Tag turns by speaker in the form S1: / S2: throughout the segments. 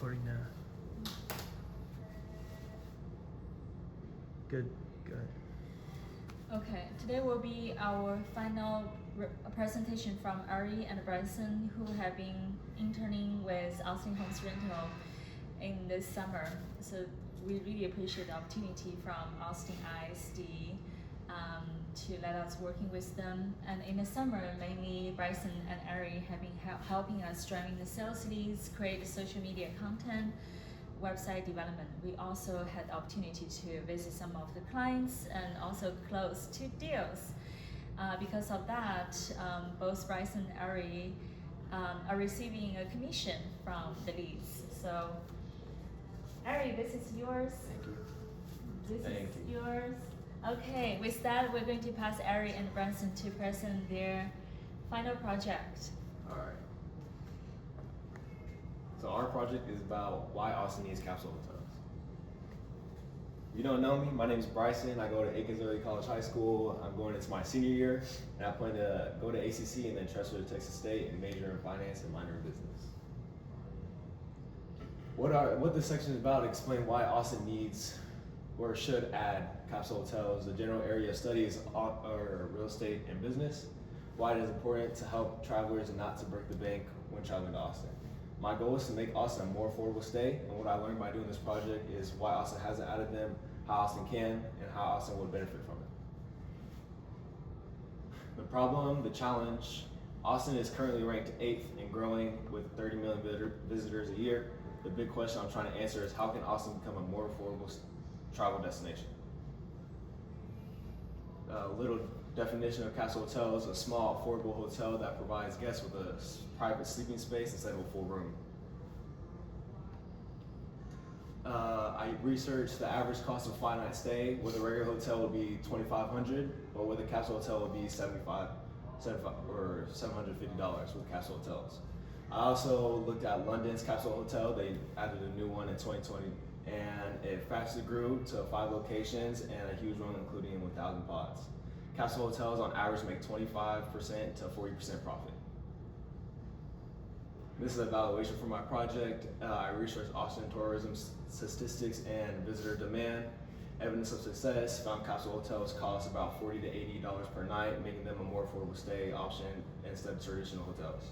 S1: Recording now. Good.
S2: Okay, today will be our final presentation from Ari and Bryson, who have been interning with Austin Homes Rental in this summer. So we really appreciate the opportunity from Austin ISD to let us working with them. And in the summer, mainly Bryson and Ari have been helping us driving the sales leads, create social media content, website development. We also had the opportunity to visit some of the clients and also close 2 deals. Because of that, both Bryce and Ari are receiving a commission from the leads. So, Ari, this is yours.
S3: Thank you.
S2: This
S3: Thank
S2: is
S3: you.
S2: yours. Okay, with that, we're going to pass Ari and Bryson to present their final project.
S3: All right. So our project is about why Austin needs capsule hotels. If you don't know me, my name is Bryson. I go to Aikens Early College High School. I'm going into my senior year, and I plan to go to ACC and then transfer to Texas State and major in finance and minor in business. What this section is about explain why Austin needs or should add capsule hotels. The general area of study is real estate and business. Why it is important to help travelers and not to break the bank when traveling to Austin. My goal is to make Austin a more affordable stay, and what I learned by doing this project is why Austin hasn't added them, how Austin can, and how Austin would benefit from it. The problem, the challenge, Austin is currently ranked 8th and growing with 30 million visitors a year. The big question I'm trying to answer is how can Austin become a more affordable travel destination? A little definition of capsule hotel is a small, affordable hotel that provides guests with a private sleeping space instead of a full room. I researched the average cost of a 5-night stay. With a regular hotel would be $2,500, but with a capsule hotel would be $75 or $750 with capsule hotels. I also looked at London's capsule hotel. They added a new one in 2020, and it fastly grew to 5 locations and a huge one, including 1,000 pods. Capsule hotels on average make 25% to 40% profit. This is an evaluation for my project. I researched Austin tourism statistics and visitor demand. Evidence of success found capsule hotels cost about $40 to $80 per night, making them a more affordable stay option instead of traditional hotels.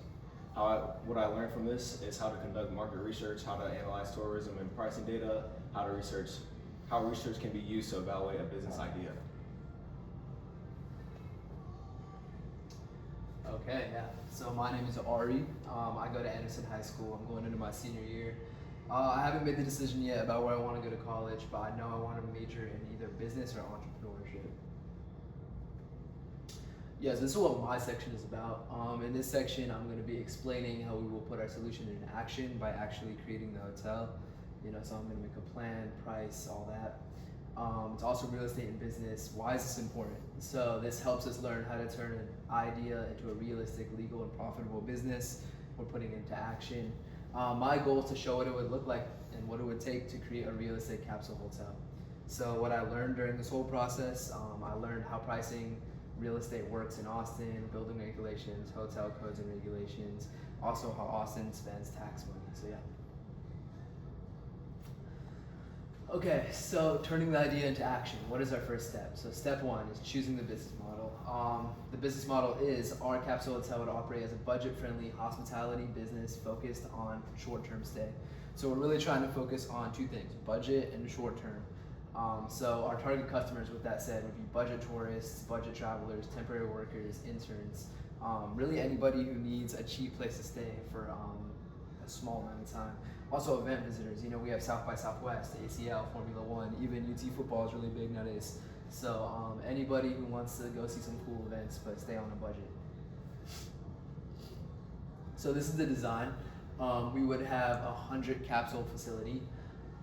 S3: What I learned from this is how to conduct market research, how to analyze tourism and pricing data, how research can be used to evaluate a business idea.
S4: Okay, yeah. So my name is Ari. I go to Anderson High School. I'm going into my senior year. I haven't made the decision yet about where I want to go to college, but I know I want to major in either business or entrepreneurship. Yes, this is what my section is about. In this section, I'm going to be explaining how we will put our solution into action by actually creating the hotel. So I'm going to make a plan, price, all that. It's also real estate and business. Why is this important? So this helps us learn how to turn an idea into a realistic, legal, and profitable business we're putting into action. My goal is to show what it would look like and what it would take to create a realistic capsule hotel. So what I learned during this whole process, I learned how pricing real estate works in Austin, building regulations, hotel codes and regulations, also how Austin spends tax money, so yeah. Okay, so turning the idea into action, what is our first step? So step 1 is choosing the business model. The business model is our capsule hotel would operate as a budget-friendly hospitality business focused on short-term stay. So we're really trying to focus on 2 things, budget and short-term. So our target customers, with that said, would be budget tourists, budget travelers, temporary workers, interns, really anybody who needs a cheap place to stay for a small amount of time. Also event visitors, we have South by Southwest, ACL, Formula One, even UT football is really big nowadays. So anybody who wants to go see some cool events but stay on a budget. So this is the design. We would have a 100 capsule facility.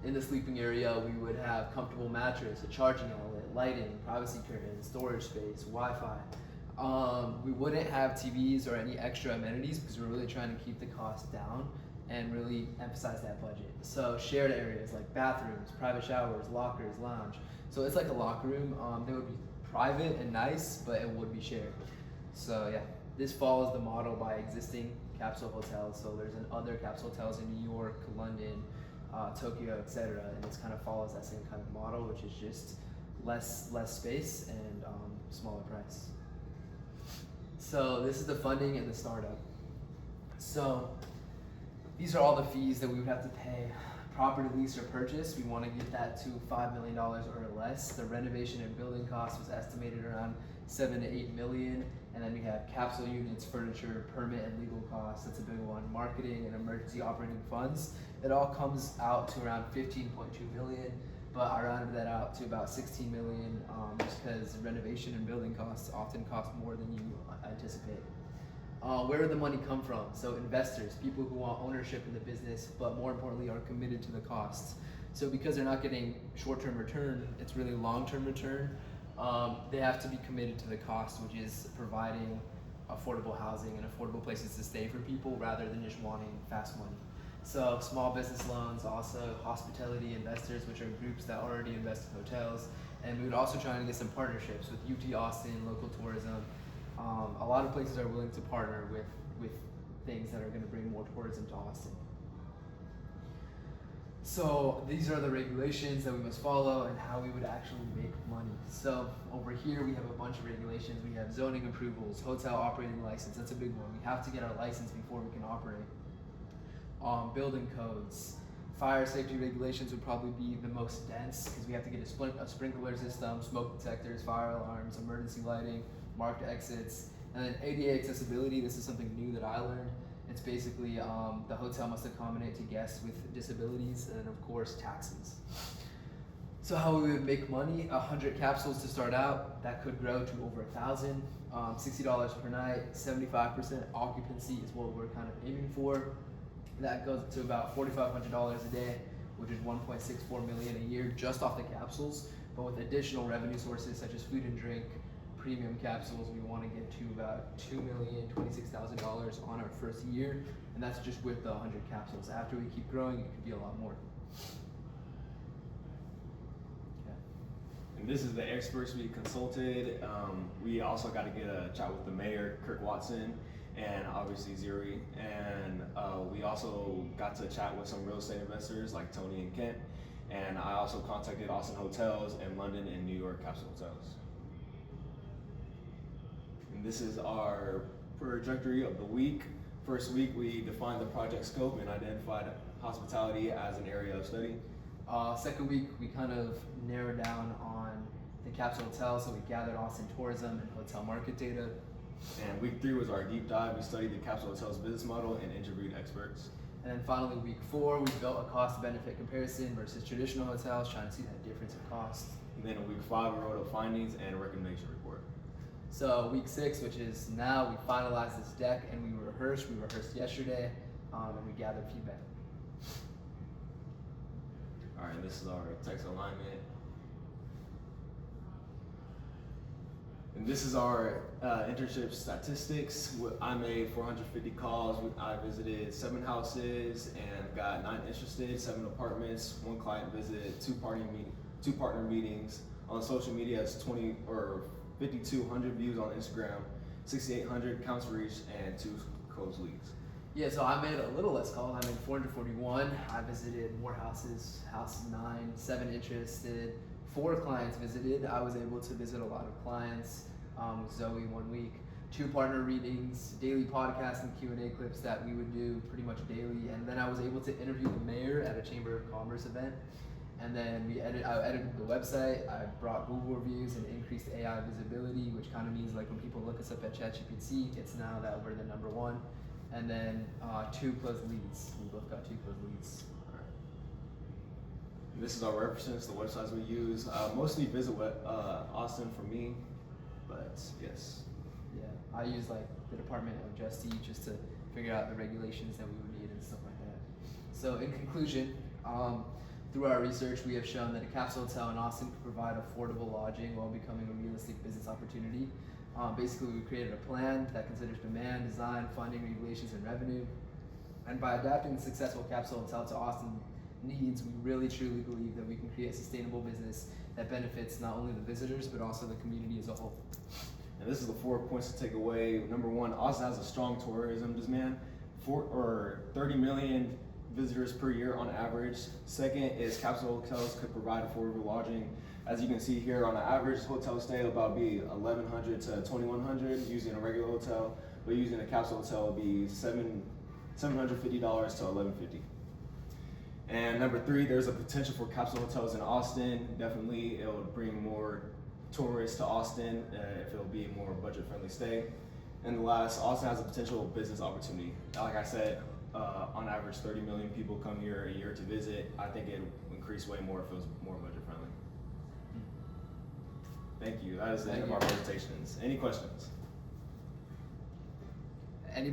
S4: In the sleeping area, we would have comfortable mattress, a charging outlet, lighting, privacy curtains, storage space, Wi-Fi. We wouldn't have TVs or any extra amenities because we're really trying to keep the cost down and really emphasize that budget. So shared areas like bathrooms, private showers, lockers, lounge. So it's like a locker room. They would be private and nice, but it would be shared. So yeah, this follows the model by existing capsule hotels. So there's other capsule hotels in New York, London, Tokyo, etc. And it kind of follows that same kind of model, which is just less space and smaller price. So this is the funding and the startup. So these are all the fees that we would have to pay. Property lease or purchase, we want to get that to $5 million or less. The renovation and building cost was estimated around 7 to 8 million. And then we have capsule units, furniture, permit and legal costs. That's a big one. Marketing and emergency operating funds. It all comes out to around 15.2 million, but I rounded that out to about 16 million just because renovation and building costs often cost more than you anticipate. Where would the money come from? So investors, people who want ownership in the business, but more importantly are committed to the costs. So because they're not getting short-term return, it's really long-term return. They have to be committed to the cost, which is providing affordable housing and affordable places to stay for people rather than just wanting fast money. So small business loans, also hospitality investors, which are groups that already invest in hotels. And we would also try to get some partnerships with UT Austin, local tourism. A lot of places are willing to partner with things that are going to bring more tourism to Austin. So these are the regulations that we must follow and how we would actually make money. So over here we have a bunch of regulations. We have zoning approvals, hotel operating license, that's a big one. We have to get our license before we can operate. Building codes. Fire safety regulations would probably be the most dense because we have to get a sprinkler system, smoke detectors, fire alarms, emergency lighting, marked exits, and then ADA accessibility. This is something new that I learned. It's basically the hotel must accommodate to guests with disabilities, and then of course taxes. So how we would make money, 100 capsules to start out, that could grow to over 1,000, $60 per night, 75% occupancy is what we're kind of aiming for. That goes to about $4,500 a day, which is 1.64 million a year just off the capsules, but with additional revenue sources such as food and drink, premium capsules, we want to get to about $2,026,000 on our first year, and that's just with the 100 capsules. After we keep growing, it could be a lot more. Okay.
S3: And this is the experts we consulted. We also got to get a chat with the mayor, Kirk Watson, and obviously Zuri. And we also got to chat with some real estate investors like Tony and Kent. And I also contacted Austin Hotels and London and New York Capsule Hotels. And this is our trajectory of the week. First week, we defined the project scope and identified hospitality as an area of study.
S4: Second week, we kind of narrowed down on the Capsule Hotel, so we gathered Austin tourism and hotel market data.
S3: And week 3 was our deep dive. We studied the Capsule Hotel's business model and interviewed experts.
S4: And then finally, week 4, we built a cost-benefit comparison versus traditional hotels, trying to see that difference in cost.
S3: And then in week 5, we wrote a findings and recommendation report.
S4: So week 6, which is now, we finalized this deck and we rehearsed. We rehearsed yesterday, and we gathered feedback.
S3: All right, this is our text alignment. And this is our internship statistics. I made 450 calls. I visited 7 houses and got 9 interested, 7 apartments, 1 client visit, 2 partner meetings. On social media, it's 5,200 views on Instagram, 6,800 accounts reached, and 2 closed leads.
S4: Yeah, so I made a little less calls. I made 441. I visited more houses, house 9, 7 interested, 4 clients visited. I was able to visit a lot of clients with Zoe 1 week. 2 partner readings, daily podcasts and Q&A clips that we would do pretty much daily. And then I was able to interview the mayor at a Chamber of Commerce event. And then I edited the website. I brought Google reviews and increased AI visibility, which kind of means like when people look us up at ChatGPT, it's now that we're the #1. And then 2 closed leads. We both got 2 closed leads.
S3: All right. And this is our references, the websites we use. Mostly visit Austin for me, but yes.
S4: Yeah, I use like the Department of Justice just to figure out the regulations that we would need and stuff like that. So in conclusion, through our research, we have shown that a capsule hotel in Austin can provide affordable lodging while becoming a realistic business opportunity. Basically, we created a plan that considers demand, design, funding, regulations, and revenue. And by adapting the successful capsule hotel to Austin needs, we really truly believe that we can create a sustainable business that benefits not only the visitors, but also the community as a whole.
S3: And this is the 4 points to take away. Number 1, Austin has a strong tourism demand. 30 million visitors per year on average. Second is capsule hotels could provide affordable lodging. As you can see here, on an average hotel stay, it'll about be $1,100 to $2,100 using a regular hotel, but using a capsule hotel would be $750 to $1,150. And number three, there's a potential for capsule hotels in Austin. Definitely, it would bring more tourists to Austin if it'll be a more budget-friendly stay. And the last, Austin has a potential business opportunity. Like I said, on average, 30 million people come here a year to visit. I think it would increase way more if it was more budget-friendly. Thank you. That is the end of our presentations. Any questions?